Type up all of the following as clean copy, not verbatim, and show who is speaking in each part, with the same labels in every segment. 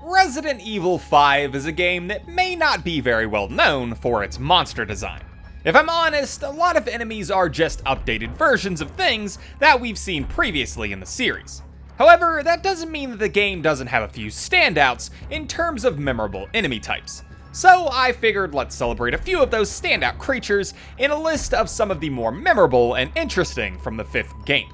Speaker 1: Resident Evil 5 is a game that may not be very well known for its monster design. If I'm honest, a lot of enemies are just updated versions of things that we've seen previously in the series. However, that doesn't mean that the game doesn't have a few standouts in terms of memorable enemy types. So I figured let's celebrate a few of those standout creatures in a list of some of the more memorable and interesting from the 5th game.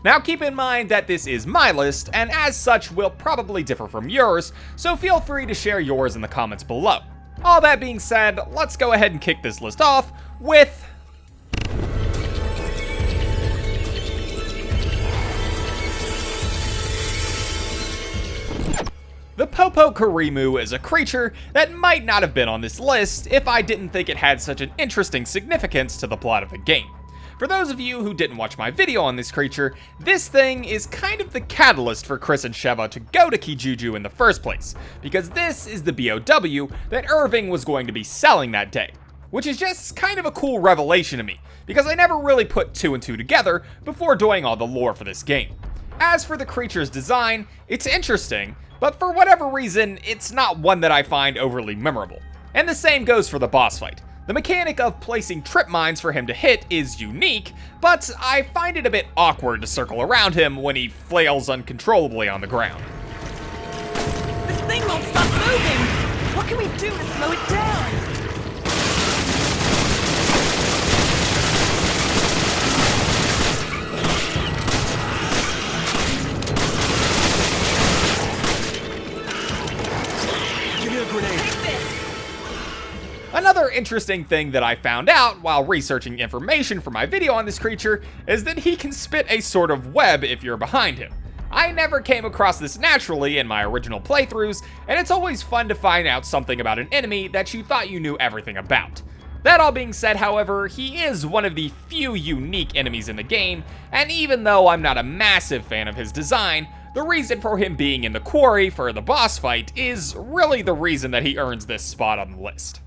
Speaker 1: Now keep in mind that this is my list, and as such will probably differ from yours, so feel free to share yours in the comments below. All that being said, let's go ahead and kick this list off with the Popo Karimu is a creature that might not have been on this list if I didn't think it had such an interesting significance to the plot of the game. For those of you who didn't watch my video on this creature, this thing is kind of the catalyst for Chris and Sheva to go to Kijuju in the first place, because this is the BOW that Irving was going to be selling that day. Which is just kind of a cool revelation to me, because I never really put 2 and 2 together before doing all the lore for this game. As for the creature's design, it's interesting, but for whatever reason, it's not one that I find overly memorable. And the same goes for the boss fight. The mechanic of placing trip mines for him to hit is unique, but I find it a bit awkward to circle around him when he flails uncontrollably on the ground.
Speaker 2: This thing won't stop moving! What can we do to slow it down? Give me a grenade.
Speaker 1: Another interesting thing that I found out while researching information for my video on this creature is that he can spit a sort of web if you're behind him. I never came across this naturally in my original playthroughs, and it's always fun to find out something about an enemy that you thought you knew everything about. That all being said, however, he is one of the few unique enemies in the game, and even though I'm not a massive fan of his design, the reason for him being in the quarry for the boss fight is really the reason that he earns this spot on the list.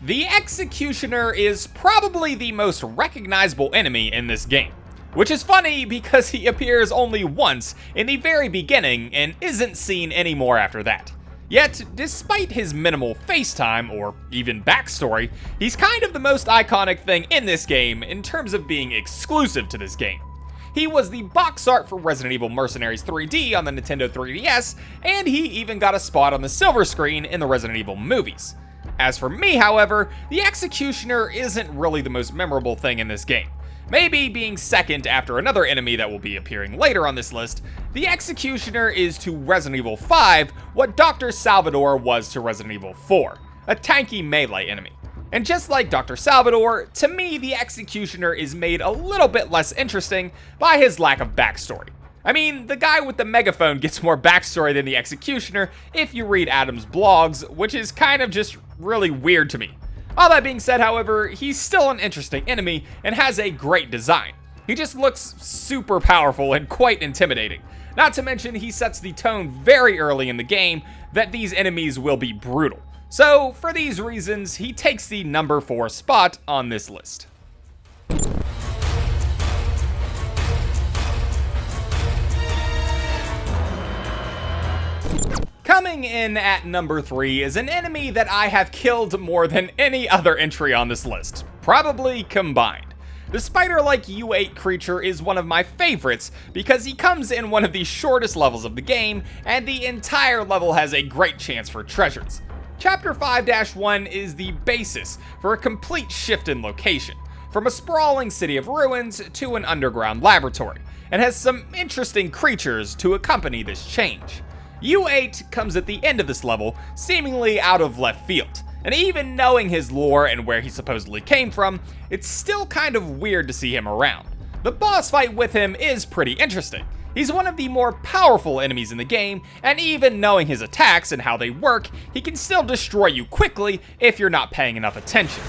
Speaker 1: The Executioner is probably the most recognizable enemy in this game, which is funny because he appears only once in the very beginning and isn't seen anymore after that. Yet, despite his minimal face time or even backstory, he's kind of the most iconic thing in this game in terms of being exclusive to this game. He was the box art for Resident Evil Mercenaries 3D on the Nintendo 3DS, and he even got a spot on the silver screen in the Resident Evil movies. As for me, however, the Executioner isn't really the most memorable thing in this game. Maybe being second after another enemy that will be appearing later on this list, the Executioner is to Resident Evil 5 what Dr. Salvador was to Resident Evil 4, a tanky melee enemy. And just like Dr. Salvador, to me the Executioner is made a little bit less interesting by his lack of backstory. I mean, the guy with the megaphone gets more backstory than the Executioner if you read Adam's blogs, which is kind of just really weird to me. All that being said, however, he's still an interesting enemy and has a great design. He just looks super powerful and quite intimidating. Not to mention, he sets the tone very early in the game that these enemies will be brutal. So, for these reasons, he takes the number 4 spot on this list. Coming in at number 3 is an enemy that I have killed more than any other entry on this list, probably combined. The spider-like U8 creature is one of my favorites because he comes in one of the shortest levels of the game, and the entire level has a great chance for treasures. Chapter 5-1 is the basis for a complete shift in location, from a sprawling city of ruins to an underground laboratory, and has some interesting creatures to accompany this change. U8 comes at the end of this level, seemingly out of left field, and even knowing his lore and where he supposedly came from, it's still kind of weird to see him around. The boss fight with him is pretty interesting. He's one of the more powerful enemies in the game, and even knowing his attacks and how they work, he can still destroy you quickly if you're not paying enough attention.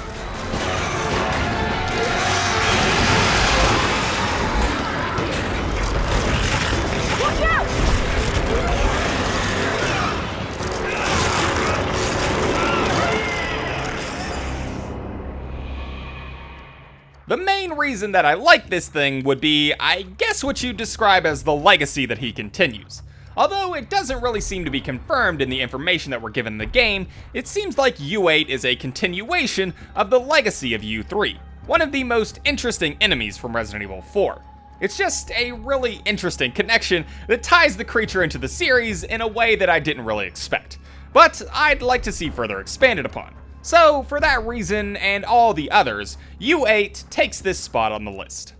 Speaker 1: The main reason that I like this thing would be, I guess, what you'd describe as the legacy that he continues. Although it doesn't really seem to be confirmed in the information that we're given in the game, it seems like U8 is a continuation of the legacy of U3, one of the most interesting enemies from Resident Evil 4. It's just a really interesting connection that ties the creature into the series in a way that I didn't really expect, but I'd like to see further expanded upon. So for that reason and all the others, U8 takes this spot on the list.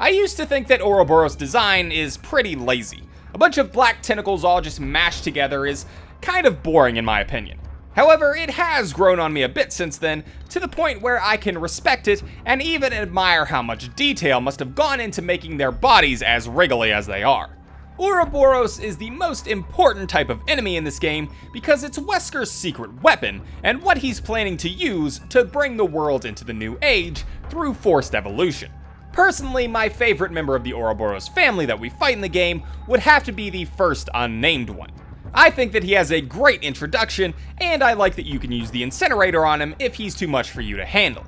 Speaker 1: I used to think that Ouroboros' design is pretty lazy. A bunch of black tentacles all just mashed together is kind of boring in my opinion. However, it has grown on me a bit since then, to the point where I can respect it and even admire how much detail must have gone into making their bodies as wriggly as they are. Ouroboros is the most important type of enemy in this game because it's Wesker's secret weapon and what he's planning to use to bring the world into the new age through forced evolution. Personally, my favorite member of the Ouroboros family that we fight in the game would have to be the first unnamed one. I think that he has a great introduction, and I like that you can use the incinerator on him if he's too much for you to handle.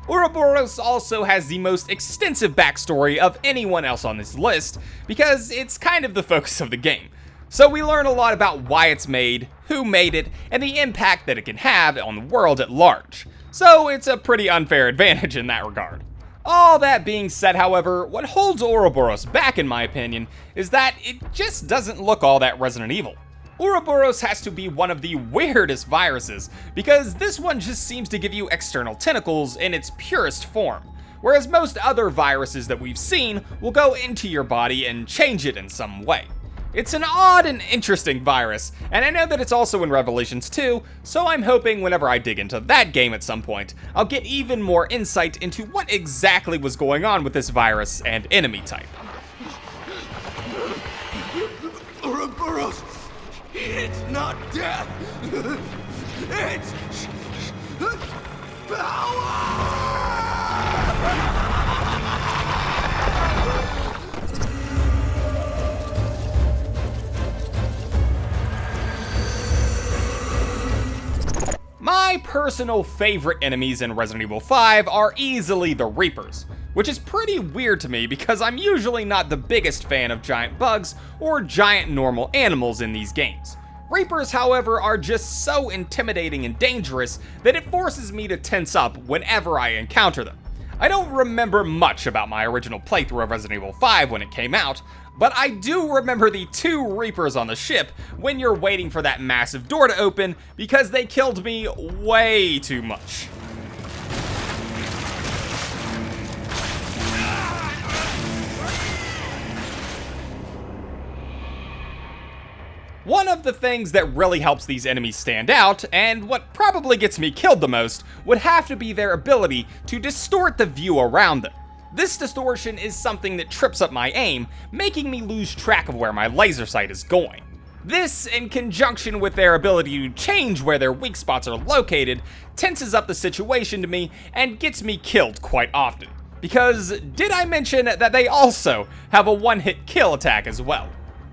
Speaker 1: Ouroboros also has the most extensive backstory of anyone else on this list, because it's kind of the focus of the game. So we learn a lot about why it's made, who made it, and the impact that it can have on the world at large. So it's a pretty unfair advantage in that regard. All that being said, however, what holds Ouroboros back in my opinion is that it just doesn't look all that Resident Evil. Ouroboros has to be one of the weirdest viruses because this one just seems to give you external tentacles in its purest form, whereas most other viruses that we've seen will go into your body and change it in some way. It's an odd and interesting virus, and I know that it's also in Revelations 2, so I'm hoping whenever I dig into that game at some point, I'll get even more insight into what exactly was going on with this virus and enemy type.
Speaker 3: Ouroboros, it's not death, it's power!
Speaker 1: My personal favorite enemies in Resident Evil 5 are easily the Reapers, which is pretty weird to me because I'm usually not the biggest fan of giant bugs or giant normal animals in these games. Reapers, however, are just so intimidating and dangerous that it forces me to tense up whenever I encounter them. I don't remember much about my original playthrough of Resident Evil 5 when it came out, but I do remember the 2 Reapers on the ship when you're waiting for that massive door to open because they killed me way too much. One of the things that really helps these enemies stand out, and what probably gets me killed the most, would have to be their ability to distort the view around them. This distortion is something that trips up my aim, making me lose track of where my laser sight is going. This, in conjunction with their ability to change where their weak spots are located, tenses up the situation to me and gets me killed quite often. Because, did I mention that they also have a one-hit kill attack as well?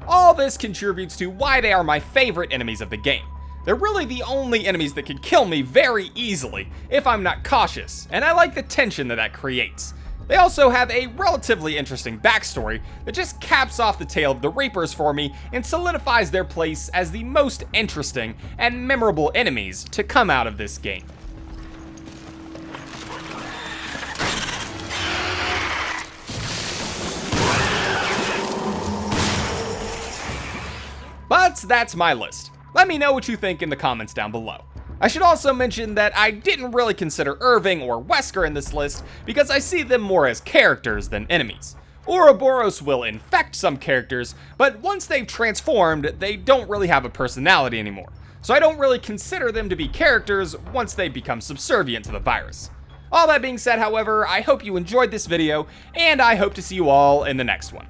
Speaker 1: All this contributes to why they are my favorite enemies of the game. They're really the only enemies that can kill me very easily if I'm not cautious, and I like the tension that creates. They also have a relatively interesting backstory that just caps off the tale of the Reapers for me and solidifies their place as the most interesting and memorable enemies to come out of this game. But that's my list. Let me know what you think in the comments down below. I should also mention that I didn't really consider Irving or Wesker in this list because I see them more as characters than enemies. Ouroboros will infect some characters, but once they've transformed, they don't really have a personality anymore. So I don't really consider them to be characters once they become subservient to the virus. All that being said, however, I hope you enjoyed this video, and I hope to see you all in the next one.